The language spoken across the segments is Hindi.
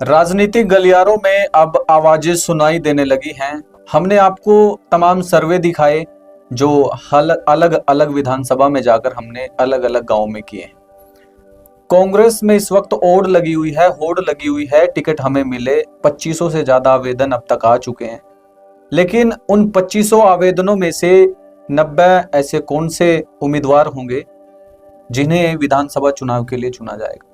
राजनीतिक गलियारों में अब आवाजें सुनाई देने लगी हैं। हमने आपको तमाम सर्वे दिखाए जो अलग अलग विधानसभा में जाकर हमने अलग अलग गांव में किए हैं। कांग्रेस में इस वक्त होड़ लगी हुई है टिकट हमें मिले। 2500 से ज्यादा आवेदन अब तक आ चुके हैं, लेकिन उन 2500 आवेदनों में से 90 ऐसे कौन से उम्मीदवार होंगे जिन्हें विधानसभा चुनाव के लिए चुना जाएगा।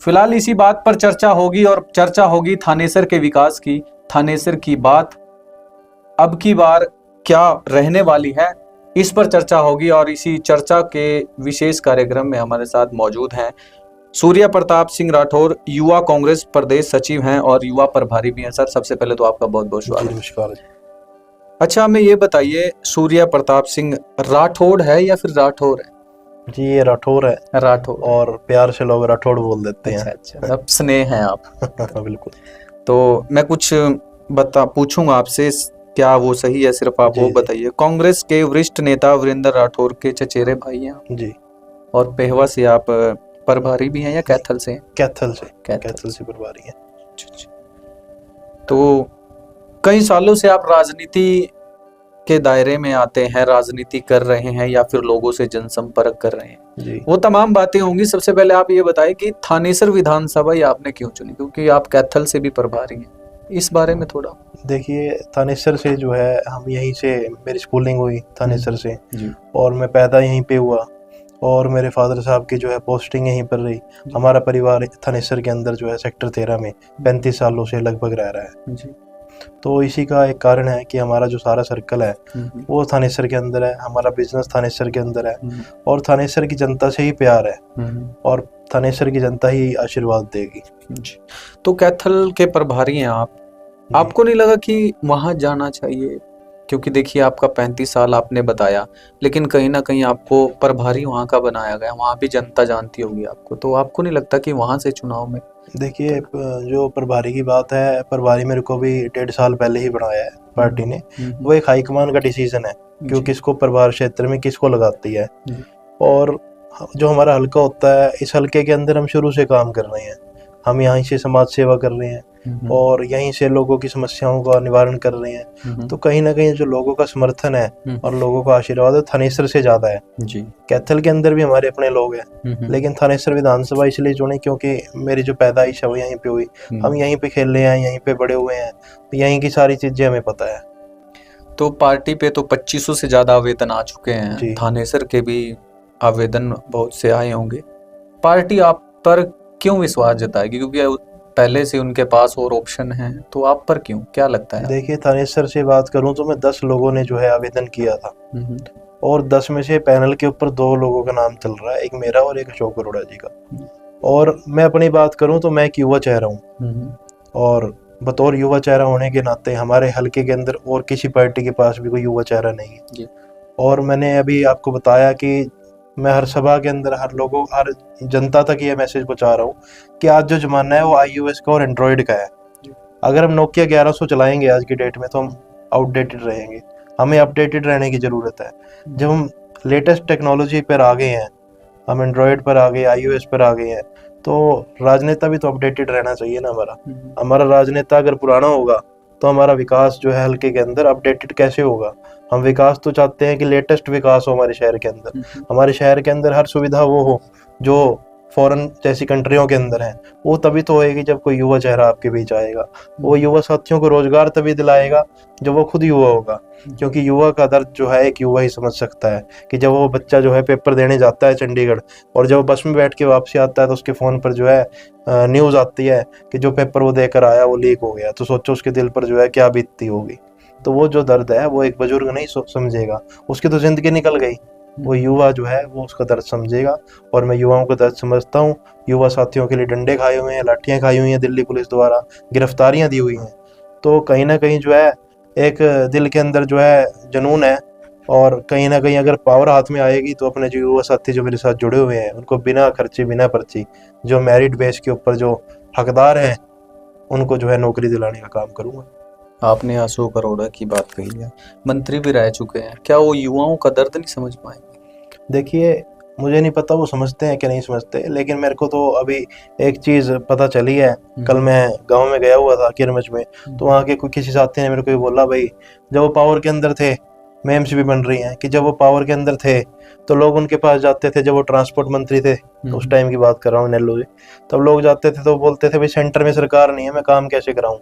फिलहाल इसी बात पर चर्चा होगी और चर्चा होगी थानेसर के विकास की। थानेसर की बात अब की बार क्या रहने वाली है, इस पर चर्चा होगी और इसी चर्चा के विशेष कार्यक्रम में हमारे साथ मौजूद हैं सूर्य प्रताप सिंह राठौर, युवा कांग्रेस प्रदेश सचिव हैं और युवा प्रभारी भी हैं। सर, सबसे पहले तो आपका बहुत बहुत स्वागत। नमस्कार। अच्छा, हमें ये बताइए, सूर्य प्रताप सिंह राठौड़ है या फिर राठौर है? जी, ये राठौर है। राठौर, और प्यार से लोग राठौड़ बोल देते हैं। अच्छा, अब स्नेह है आप। बिल्कुल। तो मैं कुछ पूछूंगा आपसे, क्या वो सही है, सिर्फ आप वो बताइए। कांग्रेस के वरिष्ठ नेता वीरेंद्र राठौर के चचेरे भाई हैं जी, और पेहवा से आप प्रभारी भी हैं या कैथल से? कैथल से प्रभारी हैं। तो कई सालों से आप राजनीति के दायरे में आते हैं, राजनीति कर रहे हैं या फिर लोगों से जनसंपर्क कर रहे हैं जी। वो तमाम बातें होंगी। सबसे पहले आप ये बताएं कि थानेसर विधानसभा ये आपने क्यों चुनी, क्योंकि आप कैथल से भी प्रभारी हैं, इस बारे में थोड़ा। देखिए, थानेसर से जो है, हम यहीं से मेरी स्कूलिंग हुई थानेसर से जी। और मैं पैदा यहीं पे हुआ और मेरे फादर साहब की जो है पोस्टिंग यहीं पर रही। हमारा परिवार थानेसर के अंदर जो है सेक्टर 13 में 35 सालों से लगभग रह रहा है जी। तो इसी का एक कारण है कि हमारा जो सारा सर्कल है वो थानेसर के अंदर है, हमारा बिजनेस थानेसर के अंदर है और थानेसर की जनता से ही प्यार है और थानेसर की जनता ही आशीर्वाद देगी। तो कैथल के प्रभारी हैं आप, आपको नहीं लगा कि वहां जाना चाहिए? क्योंकि देखिए, आपका 35 साल आपने बताया, लेकिन कहीं ना कहीं आपको प्रभारी वहां का बनाया गया, वहां भी जनता जानती होगी आपको, तो आपको नहीं लगता कि वहां से चुनाव में? देखिए, जो प्रभारी की बात है, प्रभारी मेरे को भी 1.5 साल पहले ही बनाया है पार्टी ने। वो एक हाईकमान का डिसीजन है क्योंकि किसको प्रभार क्षेत्र में किसको लगाती है। और जो हमारा हल्का होता है, इस हल्के के अंदर हम शुरू से काम कर रहे हैं। हम यहीं से समाज सेवा कर रहे हैं और यहीं से लोगों की समस्याओं का निवारण कर रहे हैं। तो कहीं ना कहीं जो लोगों का समर्थन है और लोगों का आशीर्वाद है थानेसर से ज्यादा है। जी। कैथल के अंदर भी हमारे अपने लोग हैं, लेकिन थानेसर विधानसभा इसलिए चुनी क्योंकि मेरी जो पैदाइश है वो यहीं पे हुई। हम यहीं पे खेले हैं, यहीं पे बड़े हुए हैं, तो यहीं की सारी चीजें हमें पता है। तो पार्टी पे तो 2500 से ज्यादा आवेदन आ चुके हैं, थानेसर के भी आवेदन बहुत से आए होंगे। पार्टी आप पर क्यों विश्वास जताएगी, क्योंकि पहले से उनके पास और ऑप्शन हैं, तो आप पर क्यों, क्या लगता है? देखिए, थानेसर से बात करूं तो मैं 10 लोगों ने जो है आवेदन किया था और 10 में से पैनल के ऊपर 2 लोगों का नाम चल रहा है, एक मेरा और एक अशोक अरोड़ा जी का। और मैं अपनी बात करूं तो मैं एक युवा चेहरा हूं और बतौर युवा चेहरा होने के नाते हमारे हल्के के अंदर और किसी पार्टी के पास भी कोई युवा चेहरा नहीं है। और मैंने अभी आपको बताया कि मैं हर सभा के अंदर हर जनता तक ये मैसेज पहुंचा रहा हूँ कि आज जो जमाना है वो iOS का और एंड्रॉयड का है। अगर हम नोकिया 1100 चलाएंगे आज की डेट में तो हम आउटडेटेड रहेंगे। हमें अपडेटेड रहने की जरूरत है। जब हम लेटेस्ट टेक्नोलॉजी पर आ गए हैं, हम एंड्रॉयड पर आ गए, iOS पर आ गए हैं, तो राजनेता भी तो अपडेटेड रहना चाहिए ना। हमारा राजनेता अगर पुराना होगा तो हमारा विकास जो है हल्के के अंदर अपडेटेड कैसे होगा? हम विकास तो चाहते हैं कि लेटेस्ट विकास हो हमारे शहर के अंदर। हमारे शहर के अंदर हर सुविधा वो हो जो फॉरेन जैसी कंट्रियों के अंदर है। वो तभी तो होएगी जब कोई युवा चेहरा आपके बीच आएगा। वो युवा साथियों को रोजगार तभी दिलाएगा जब वो खुद युवा होगा, क्योंकि युवा का दर्द जो है एक युवा ही समझ सकता है कि जब वो बच्चा जो है पेपर देने जाता है चंडीगढ़ और जब बस में बैठ के वापसी आता है तो उसके फोन पर जो है न्यूज आती है कि जो पेपर वो देकर आया वो लीक हो गया, तो सोचो उसके दिल पर जो है क्या बीतती होगी। तो वो जो दर्द है वो एक बुजुर्ग नहीं समझेगा, उसकी तो जिंदगी निकल गई। वो युवा जो है वो उसका दर्द समझेगा और मैं युवाओं का दर्द समझता हूँ। युवा साथियों के लिए डंडे खाए हुए हैं, लाठियां खाई हुई हैं, दिल्ली पुलिस द्वारा गिरफ्तारियां दी हुई हैं। तो कहीं ना कहीं जो है एक दिल के अंदर जो है जुनून है और कहीं ना कहीं अगर पावर हाथ में आएगी तो अपने जो युवा साथी जो मेरे साथ जुड़े हुए हैं उनको बिना खर्चे बिना पर्ची जो मेरिट बेस के ऊपर जो हकदार हैं उनको जो है नौकरी दिलाने का काम करूँगा। आपने अशोक अरोड़ा की बात कही है, मंत्री भी रह चुके हैं, क्या वो युवाओं का दर्द नहीं समझ पाएंगे? देखिए, मुझे नहीं पता वो समझते हैं कि नहीं समझते, लेकिन मेरे को तो अभी एक चीज़ पता चली है। कल मैं गांव में गया हुआ था किरमच में, तो वहाँ के कोई किसी साथी ने मेरे को ये बोला, भाई जब वो पावर के अंदर थे, मेम्स भी बन रही हैं कि जब वो पावर के अंदर थे तो लोग उनके पास जाते थे, जब वो ट्रांसपोर्ट मंत्री थे, तो उस टाइम की बात कर रहा हूँ नेहरू जी, तब लोग जाते थे तो बोलते थे भाई सेंटर में सरकार नहीं है, मैं काम कैसे कराऊं,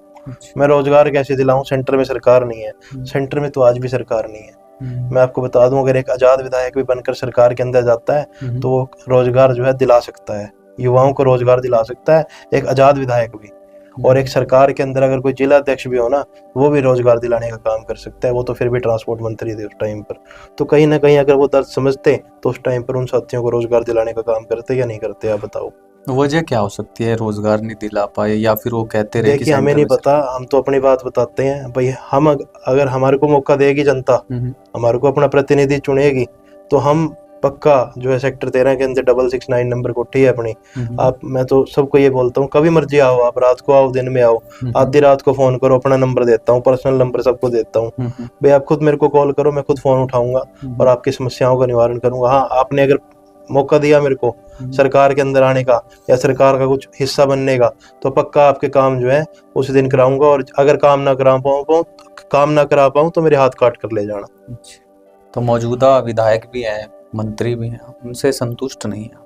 मैं रोजगार कैसे दिलाऊं, सेंटर में सरकार नहीं है। सेंटर में तो आज भी सरकार नहीं है। मैं आपको बता दूं, अगर एक आजाद विधायक भी बनकर सरकार के अंदर जाता है तो वो रोजगार जो है दिला सकता है, युवाओं को रोजगार दिला सकता है, एक आजाद विधायक भी। और एक सरकार के अंदर अगर कोई जिला अध्यक्ष भी हो ना, वो भी रोजगार दिलाने का काम कर सकता है। वो तो फिर भी ट्रांसपोर्ट मंत्री थे उस टाइम पर। तो कहीं ना कहीं अगर वो दर्द समझते तो उस टाइम पर उन साथियों को रोजगार दिलाने का काम करते या नहीं करते, आप बताओ। वजह क्या हो सकती है रोजगार नहीं दिला पाए, या फिर वो कहते रहे कि देखिए हमें सेंटर नहीं में पता, हम तो अपनी बात बताते हैं भाई। हम अगर हमारे को मौका देगी जनता, हमारे को अपना प्रतिनिधि चुनेगी, तो हम पक्का जो है सेक्टर 13 के अंदर 669 नंबर कोठी है अपनी। आप, मैं तो सबको ये बोलता हूँ, कभी मर्जी आओ, आप रात को आओ, दिन में आओ, आधी रात को फोन करो, अपना नंबर देता हूँ, पर्सनल नंबर सबको देता हूँ भाई। आप खुद मेरे को कॉल करो, मैं खुद फोन उठाऊंगा और आपकी समस्याओं का निवारण करूंगा। हाँ, आपने अगर मौका दिया मेरे को सरकार के अंदर आने का या सरकार का कुछ हिस्सा बनने का, तो पक्का आपके काम जो है उस दिन कराऊंगा। और अगर काम ना करा पाऊँ तो मेरे हाथ काट कर ले जाना। तो मौजूदा विधायक भी हैं, मंत्री भी हैं, उनसे संतुष्ट नहीं है?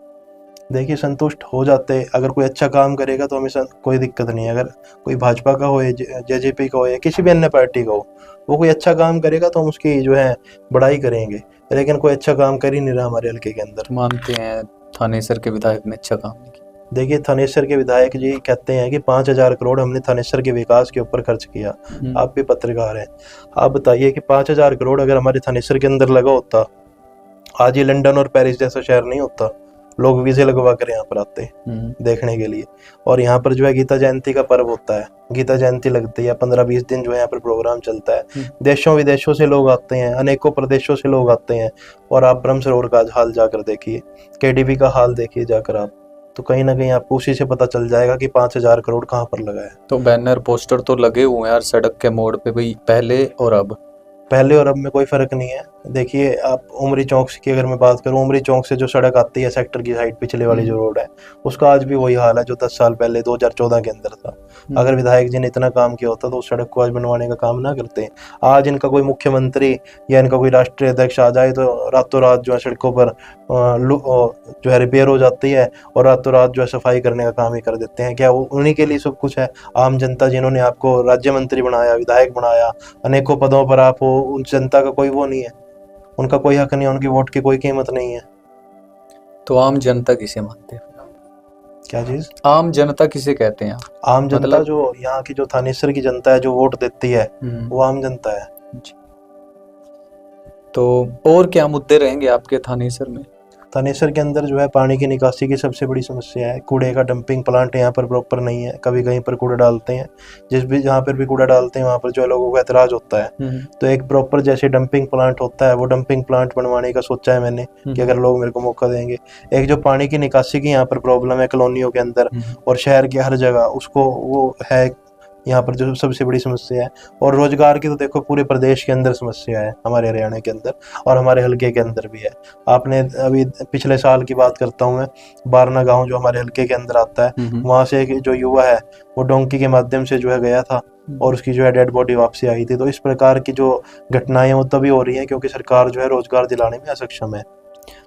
देखिए संतुष्ट हो जाते, अगर कोई अच्छा काम करेगा तो हमें कोई दिक्कत नहीं है। अगर कोई भाजपा का हो, जेजेपी का हो, या किसी भी अन्य पार्टी का हो, वो कोई अच्छा काम करेगा तो हम उसकी जो है बड़ाई करेंगे। लेकिन कोई अच्छा काम कर ही नहीं रहा हमारे हल्के के अंदर। मानते हैं थानेसर के विधायक ने अच्छा काम नहीं किया? देखिए थानेसर के विधायक जी कहते हैं कि 5,000 करोड़ हमने थानेसर के विकास के ऊपर खर्च किया। आप भी पत्रकार हैं, आप बताइए कि 5,000 करोड़ अगर हमारे थानेसर के अंदर लगा होता, आज ये लंदन और पेरिस जैसा शहर नहीं होता। लोग वीजे लगवा कर यहाँ पर आते देखने के लिए। और यहाँ पर जो है गीता जयंती का पर्व होता है, गीता जयंती लगती है, 15-20 दिन जो है यहाँ पर प्रोग्राम चलता है। देशों विदेशों से लोग आते हैं, अनेकों प्रदेशों से लोग आते हैं। और आप ब्रह्म सरोवर का हाल जाकर देखिए, केडीबी का हाल देखिए जाकर आप, तो कहीं ना कहीं आपको उसी से पता चल जाएगा कि 5,000 करोड़ कहाँ पर लगा है। तो बैनर पोस्टर तो लगे हुए हैं हर सड़क के मोड़ पे भाई, पहले और अब में कोई फर्क नहीं है। देखिए आप उमरी चौक की अगर मैं बात करूं, उमरी चौक से जो सड़क आती है सेक्टर की साइड पिछले वाली जो रोड है, उसका आज भी वही हाल है जो 10 साल पहले 2014 के अंदर था। अगर विधायक जी ने इतना काम किया होता तो उस सड़क को आज बनवाने का काम ना करते। आज इनका कोई मुख्यमंत्री या इनका कोई राष्ट्रीय अध्यक्ष आ जाए तो रातों रात जो है सड़कों पर जो है रिपेयर हो जाती है और रातों रात जो है सफाई करने का काम ही कर देते हैं। क्या वो उन्हीं के लिए सब कुछ है? आम जनता जिन्होंने आपको राज्य मंत्री बनाया, विधायक बनाया, अनेकों पदों पर आप हो, उन जनता का कोई वो नहीं है, उनका कोई हक नहीं है, उनकी वोट की कोई कीमत नहीं है। तो आम जनता किसे मानते हैं? क्या चीज? आम जनता किसे कहते हैं? आम जनता मतलब जो यहाँ की जो थानेसर की जनता है जो वोट देती है, वो आम जनता है। तो और क्या मुद्दे रहेंगे आपके थानेसर में? थानेसर के अंदर जो है पानी की निकासी की सबसे बड़ी समस्या है। कूड़े का डंपिंग प्लांट यहाँ पर प्रॉपर नहीं है, कभी कहीं पर कूड़ा डालते हैं, जहाँ पर भी कूड़ा डालते हैं वहाँ पर जो लोगों का एतराज होता है। तो एक प्रॉपर जैसे डंपिंग प्लांट होता है, वो डंपिंग प्लांट बनवाने का सोचा है मैंने कि अगर लोग मेरे को मौका देंगे। एक जो पानी की निकासी की यहाँ पर प्रॉब्लम है कॉलोनियों के अंदर और शहर के हर जगह, उसको वो है यहाँ पर जो सबसे बड़ी समस्या है। और रोजगार की तो देखो पूरे प्रदेश के अंदर समस्या है, हमारे हरियाणा के अंदर और हमारे हल्के के अंदर भी है। आपने अभी पिछले साल की बात करता हूँ मैं, बारना गांव जो हमारे हल्के के अंदर आता है, वहां से एक जो युवा है वो डोंकी के माध्यम से जो है गया था और उसकी जो है डेड बॉडी वापसी आई थी। तो इस प्रकार की जो घटनाएं वो तभी हो रही है क्योंकि सरकार जो है रोजगार दिलाने में असक्षम है।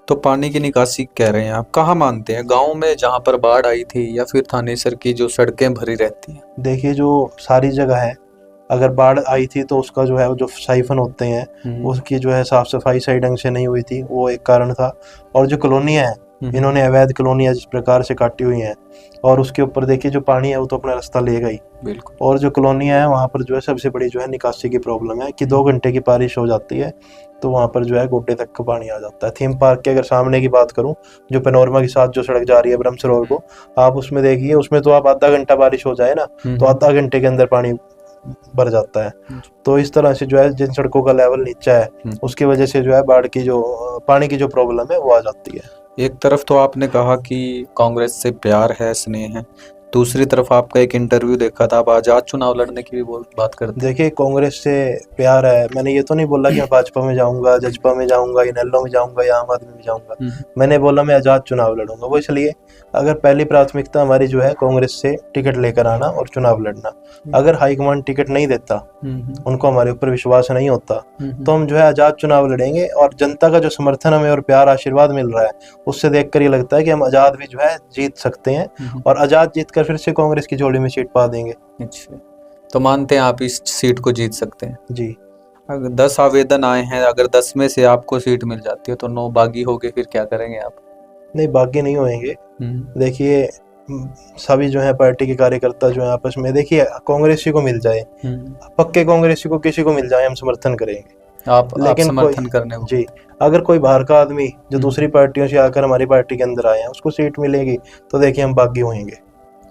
तो पानी की निकासी कह रहे हैं आप, कहाँ मानते हैं? गांव में जहाँ पर बाढ़ आई थी या फिर थानेसर की जो सड़कें भरी रहती हैं? देखिए जो सारी जगह है, अगर बाढ़ आई थी तो उसका जो है जो साइफन होते हैं उसकी जो है साफ सफाई सही ढंग से नहीं हुई थी, वो एक कारण था। और जो कॉलोनियाँ हैं, इन्होंने अवैध कॉलोनियाँ जिस प्रकार से काटी हुई हैं, और उसके ऊपर देखिए जो पानी है वो तो अपना रास्ता लेगा ही। बिल्कुल। और जो कॉलोनियाँ हैं वहाँ पर जो है सबसे बड़ी जो है निकासी की प्रॉब्लम है कि 2 घंटे की बारिश हो जाती है तो वहाँ पर जो है गोटे तक का पानी आ जाता है। थीम पार्क के अगर सामने की बात करूँ, जो पैनोरमा के साथ जो सड़क जा रही है ब्रह्म सरोवर को, आप उसमें देखिए, उसमें तो आप आधा घंटा बारिश हो जाए ना तो आधा घंटे के अंदर पानी भर जाता है। तो इस तरह से जो है जिन सड़कों का लेवल नीचा है उसकी वजह से जो है बाढ़ की जो पानी की जो प्रॉब्लम है वो आ जाती है। एक तरफ तो आपने कहा कि कांग्रेस से प्यार है, स्नेह है, दूसरी तरफ आपका एक इंटरव्यू देखा था, आप आजाद चुनाव लड़ने की भी बात करते हैं। देखिए, कांग्रेस से प्यार है। मैंने ये तो नहीं बोला कि मैं भाजपा में जाऊंगा, जजपा में जाऊंगा, इनेलो में जाऊंगा या आम आदमी में जाऊंगा। मैंने बोला मैं आजाद चुनाव लड़ूंगा। वो इसलिए, अगर पहली प्राथमिकता हमारी जो है कांग्रेस से टिकट लेकर आना और चुनाव लड़ना। अगर हाईकमान टिकट नहीं देता, उनको हमारे ऊपर विश्वास नहीं होता, तो हम जो है आजाद चुनाव लड़ेंगे। और जनता का जो समर्थन हमें और प्यार आशीर्वाद मिल रहा है, उससे देखकर ये लगता है कि हम आजाद भी जो है जीत सकते हैं, और आजाद जीतकर फिर से कांग्रेस की झोली में सीट पा देंगे। अच्छा, तो मानते हैं आप इस सीट को जीत सकते हैं? जी। अगर 10 आवेदन आए हैं, अगर 10 में से आपको सीट मिल जाती है तो 9 बागी हो गए, फिर क्या करेंगे आप? नहीं, बागी नहीं होएंगे। देखिए, सभी जो है पार्टी के कार्यकर्ता जो है आपस में, देखिए कांग्रेसी को मिल जाए, पक्के कांग्रेसी को किसी को मिल जाए, हम समर्थन करेंगे। आप समर्थन करने को? जी। अगर कोई बाहर का आदमी जो दूसरी पार्टियों से आकर हमारी पार्टी के अंदर आए हैं, उसको सीट मिलेगी, तो देखिए हम बागी होंगे।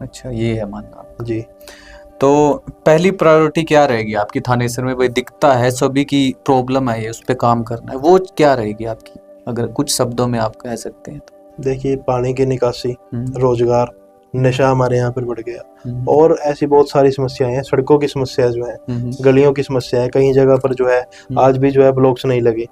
अच्छा, ये है मानना जी। तो पहली प्रायोरिटी क्या रहेगी आपकी थानेसर में? भाई दिखता है सभी की प्रॉब्लम है, ये उस पर काम करना है, वो क्या रहेगी आपकी, अगर कुछ शब्दों में आप कह सकते हैं तो? देखिए, पानी की निकासी, रोजगार, नशा हमारे यहाँ पर बढ़ गया, और ऐसी बहुत सारी समस्याएं हैं। सड़कों की समस्या जो है, गलियों की समस्या है, कई जगह पर जो है आज भी जो है ब्लॉक्स नहीं लगे,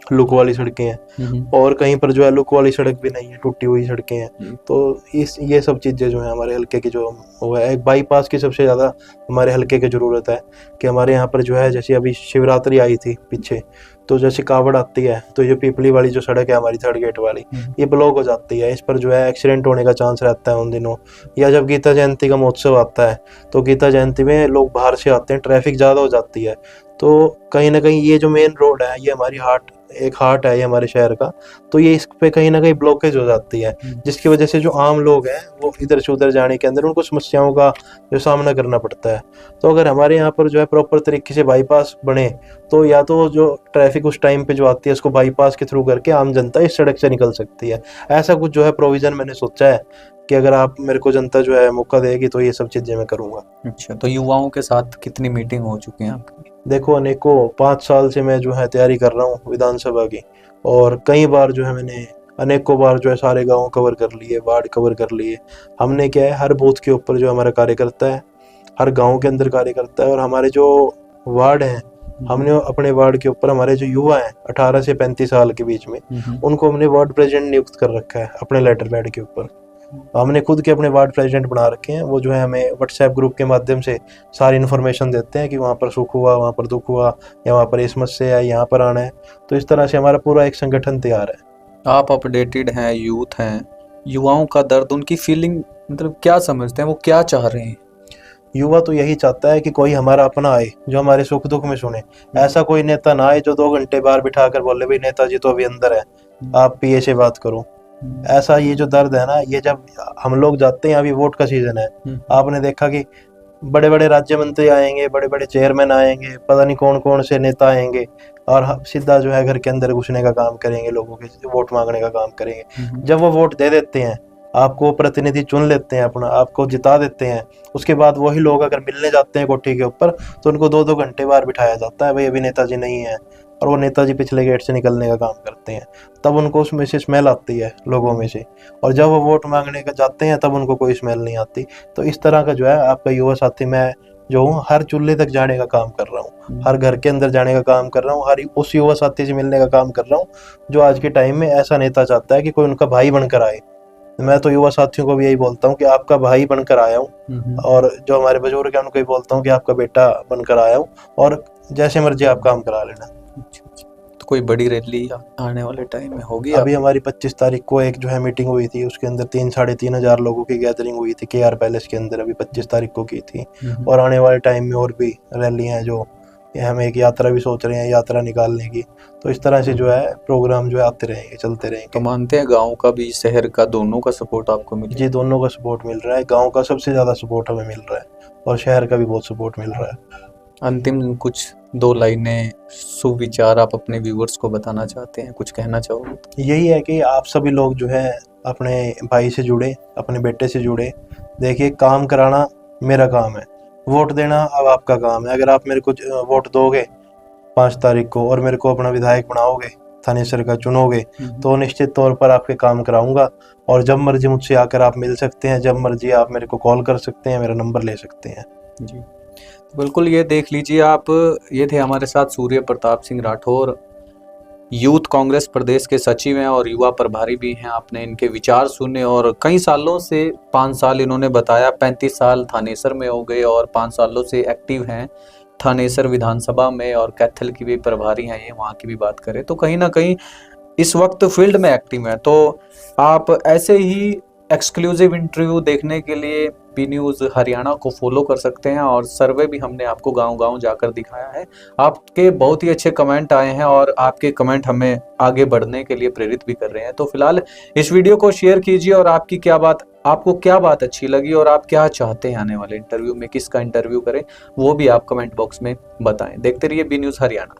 लुक वाली सड़कें हैं, और कहीं पर जो है लुक वाली सड़क भी नहीं है, टूटी हुई सड़कें हैं। तो ये सब चीज़ें जो है हमारे हल्के की जो वो है, एक बाईपास की सबसे ज़्यादा हमारे हल्के की ज़रूरत है। कि हमारे यहाँ पर जो है, जैसे अभी शिवरात्रि आई थी पीछे, तो जैसे कावड़ आती है, तो ये पीपली वाली जो सड़क है हमारी, थर्ड गेट वाली, ये ब्लॉक हो जाती है। इस पर जो है एक्सीडेंट होने का चांस रहता है उन दिनों। या जब गीता जयंती का महोत्सव आता है, तो गीता जयंती में लोग बाहर से आते हैं, ट्रैफिक ज़्यादा हो जाती है। तो कहीं ना कहीं ये जो मेन रोड है, ये हमारी हार्ट है ये हमारे शहर का, तो ये इस पे कहीं ना कहीं ब्लॉकेज हो जाती है, जिसकी वजह से जो आम लोग हैं वो इधर से उधर जाने के अंदर उनको समस्याओं का जो सामना करना पड़ता है। तो अगर हमारे यहाँ पर जो है प्रॉपर तरीके से बाईपास बने, तो या तो जो ट्रैफिक उस टाइम पे जो आती है, उसको बाईपास के थ्रू करके आम जनता इस सड़क से निकल सकती है। ऐसा कुछ जो है प्रोविजन मैंने सोचा है कि अगर आप मेरे को जनता जो है मौका देगी, तो ये सब चीजें मैं करूंगा। अच्छा, तो युवाओं के साथ कितनी मीटिंग हो चुकी है आपकी? देखो, अनेकों 5 साल से मैं जो है तैयारी कर रहा हूँ विधानसभा की, और कई बार जो है मैंने अनेकों बार जो है सारे गांव कवर कर लिए, वार्ड कवर कर लिए। हमने क्या है, हर बूथ के ऊपर जो हमारा कार्यकर्ता है, हर गांव के अंदर कार्यकर्ता है, और हमारे जो वार्ड हैं, हमने अपने वार्ड के ऊपर हमारे जो युवा हैं 18 से 35 साल के बीच में, उनको हमने वार्ड प्रेसिडेंट नियुक्त कर रखा है अपने लेटर पैड के ऊपर। हमने खुद के अपने वार्ड प्रेसिडेंट बना रखे हैं। वो जो है हमें व्हाट्सएप ग्रुप के माध्यम से सारी इन्फॉर्मेशन देते हैं कि वहाँ पर सुख हुआ, वहाँ पर दुख हुआ, या वहाँ पर ये समस्या है, यहाँ पर आना है। तो इस तरह से हमारा पूरा एक संगठन तैयार है। आप अपडेटेड हैं, यूथ हैं, युवाओं का दर्द, उनकी फीलिंग मतलब क्या समझते हैं, वो क्या चाह रहे हैं? युवा तो यही चाहता है कि कोई हमारा अपना आए जो हमारे सुख दुख में सुने। ऐसा कोई नेता ना आए जो 2 घंटे बाहर बिठा कर बोले भाई नेताजी तो अभी अंदर है, आप पीए से बात करो। ऐसा ये जो दर्द है ना, ये जब हम लोग जाते हैं, अभी वोट का सीजन है, आपने देखा कि बड़े बड़े राज्य मंत्री आएंगे, बड़े बड़े चेयरमैन आएंगे, पता नहीं कौन कौन से नेता आएंगे, और सीधा जो है घर के अंदर घुसने का काम करेंगे, लोगों के वोट मांगने का काम करेंगे। जब वो वोट दे देते हैं, आपको प्रतिनिधि चुन लेते हैं, अपना आपको जिता देते हैं, उसके बाद वही लोग अगर मिलने जाते हैं कोठी के ऊपर, तो उनको 2-2 घंटे बाहर बिठाया जाता है, भाई अभी नेताजी नहीं है, और वो नेताजी पिछले गेट से निकलने का काम करते हैं। तब उनको उसमें से स्मेल आती है लोगों में से, और जब वो वोट मांगने का जाते हैं तब उनको कोई स्मेल नहीं आती। तो इस तरह का जो है आपका युवा साथी, मैं जो हूँ हर चूल्हे तक जाने का काम कर रहा हूँ, हर घर के अंदर जाने का काम कर रहा हूँ, हर उस युवा साथी से मिलने का काम कर रहा हूँ जो आज के टाइम में ऐसा नेता चाहता है कि कोई उनका भाई बनकर आए। मैं तो युवा साथियों को भी यही बोलता हूँ कि आपका भाई बनकर आया हूँ, और जो हमारे बुजुर्ग हैं उनको भी बोलता हूँ कि आपका बेटा बनकर आया हूँ, और जैसे मर्जी आप काम करा लेना। तो कोई बड़ी रैली आने वाले टाइम में होगी? अभी हमारी 25 तारीख को एक जो है मीटिंग हुई थी, उसके अंदर 3-3.5 हजार लोगों की गैदरिंग हुई थी KR पैलेस के अंदर, अभी 25 तारीख को की थी। और आने वाले टाइम में और भी रैली हैं, जो हम एक यात्रा भी सोच रहे हैं यात्रा निकालने की। तो इस तरह से जो है प्रोग्राम जो है आते रहेंगे, चलते रहेंगे। तो मानते हैं गांव का भी, शहर का, दोनों का सपोर्ट आपको मिल रहा है? जी, दोनों का सपोर्ट मिल रहा है। गांव का सबसे ज़्यादा सपोर्ट हमें मिल रहा है, और शहर का भी बहुत सपोर्ट मिल रहा है। अंतिम कुछ 2 लाइनें सुविचार आप अपने व्यूअर्स को बताना चाहते हैं, कुछ कहना चाहोगे? यही है कि आप सभी लोग जो है अपने भाई से जुड़े, अपने बेटे से जुड़े। देखिए, काम कराना मेरा काम है, वोट देना अब आपका काम है। अगर आप मेरे को वोट दोगे 5 तारीख को, और मेरे को अपना विधायक बनाओगे थानेसर का चुनोगे तो निश्चित तौर पर आपके काम कराऊंगा। और जब मर्जी मुझसे आकर आप मिल सकते हैं, जब मर्जी आप मेरे को कॉल कर सकते हैं, मेरा नंबर ले सकते हैं जी। बिल्कुल, ये देख लीजिए आप, ये थे हमारे साथ सूर्य प्रताप सिंह राठौर, यूथ कांग्रेस प्रदेश के सचिव हैं और युवा प्रभारी भी हैं। आपने इनके विचार सुने और कई सालों से 5 साल इन्होंने बताया, 35 साल थानेसर में हो गए और 5 सालों से एक्टिव हैं थानेसर विधानसभा में, और कैथल की भी प्रभारी हैं ये, वहाँ की भी बात करें तो कहीं ना कहीं इस वक्त फील्ड में एक्टिव हैं। तो आप ऐसे ही एक्सक्लूसिव इंटरव्यू देखने के लिए बी न्यूज़ हरियाणा को फॉलो कर सकते हैं, और सर्वे भी हमने आपको गांव-गांव जाकर दिखाया है। आपके बहुत ही अच्छे कमेंट आए हैं और आपके कमेंट हमें आगे बढ़ने के लिए प्रेरित भी कर रहे हैं। तो फिलहाल इस वीडियो को शेयर कीजिए और आपको क्या बात अच्छी लगी और आप क्या चाहते हैं आने वाले इंटरव्यू में, किसका इंटरव्यू करें, वो भी आप कमेंट बॉक्स में बताएं। देखते रहिए बी न्यूज़ हरियाणा।